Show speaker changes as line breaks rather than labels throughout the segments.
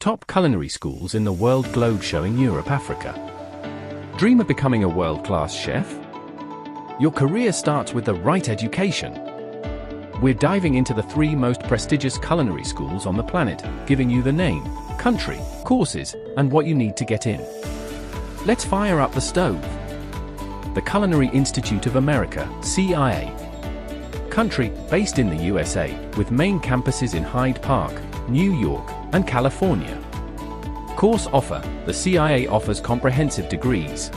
Top culinary schools in the world globe showing Europe, Africa. Dream of becoming a world-class chef? Your career starts with the right education. We're diving into the 3 most prestigious culinary schools on the planet, giving you the name, country, courses, and what you need to get in. Let's fire up the stove. The Culinary Institute of America, CIA. Country, based in the USA, with main campuses in Hyde Park, New York, and California. Course offer, the CIA offers comprehensive degrees.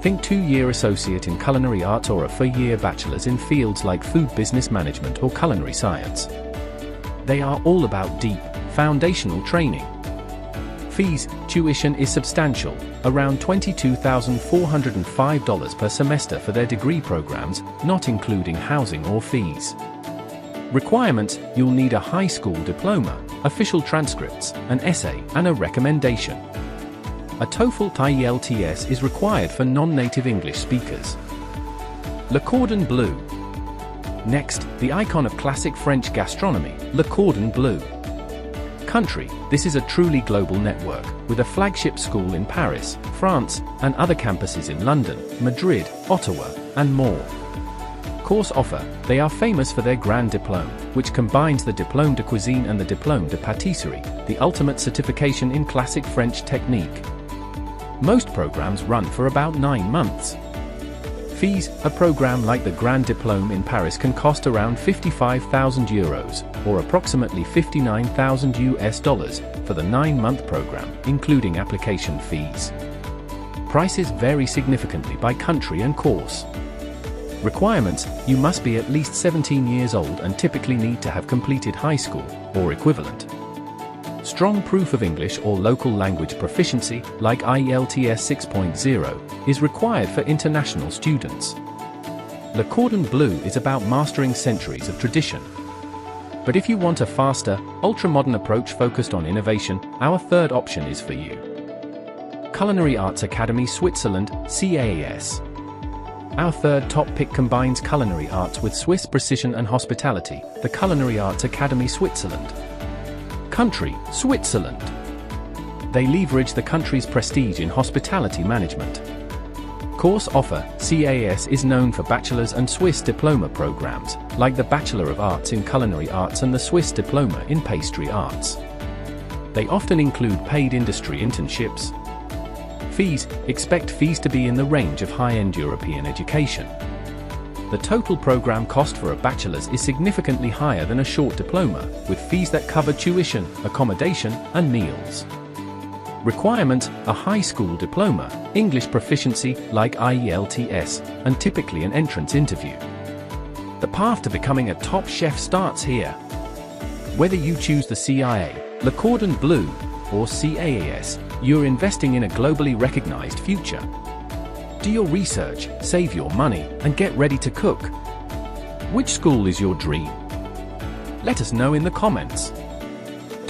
Think 2-year associate in culinary arts or a 4-year bachelor's in fields like food business management or culinary science. They are all about deep, foundational training. Fees, tuition is substantial, around $22,405 per semester for their degree programs, not including housing or fees. Requirements, you'll need a high school diploma, official transcripts, an essay, and a recommendation. A TOEFL IELTS is required for non-native English speakers. Le Cordon Bleu. Next, the icon of classic French gastronomy, Le Cordon Bleu. Country, this is a truly global network, with a flagship school in Paris, France, and other campuses in London, Madrid, Ottawa, and more. Course offer, they are famous for their Grand Diplôme, which combines the Diplôme de Cuisine and the Diplôme de Pâtisserie, the ultimate certification in classic French technique. Most programs run for about 9 months. Fees, a program like the Grand Diplôme in Paris can cost around €55,000, or approximately $59,000 for the 9-month program, including application fees. Prices vary significantly by country and course. Requirements, you must be at least 17 years old and typically need to have completed high school, or equivalent. Strong proof of English or local language proficiency, like IELTS 6.0, is required for international students. Le Cordon Bleu is about mastering centuries of tradition. But if you want a faster, ultra-modern approach focused on innovation, our third option is for you. Culinary Arts Academy Switzerland, CAAS. Our third top pick combines culinary arts with Swiss precision and hospitality, the Culinary Arts Academy Switzerland. Country, Switzerland. They leverage the country's prestige in hospitality management. Course offer, CAS is known for bachelor's and Swiss diploma programs, like the Bachelor of Arts in Culinary Arts and the Swiss Diploma in Pastry Arts. They often include paid industry internships. Fees, expect fees to be in the range of high-end European education. The total program cost for a bachelor's is significantly higher than a short diploma, with fees that cover tuition, accommodation, and meals. Requirements, a high school diploma, English proficiency, like IELTS, and typically an entrance interview. The path to becoming a top chef starts here. Whether you choose the CIA, Le Cordon Bleu, or CAAS, you're investing in a globally recognized future. Do your research, save your money, and get ready to cook. Which school is your dream? Let us know in the comments.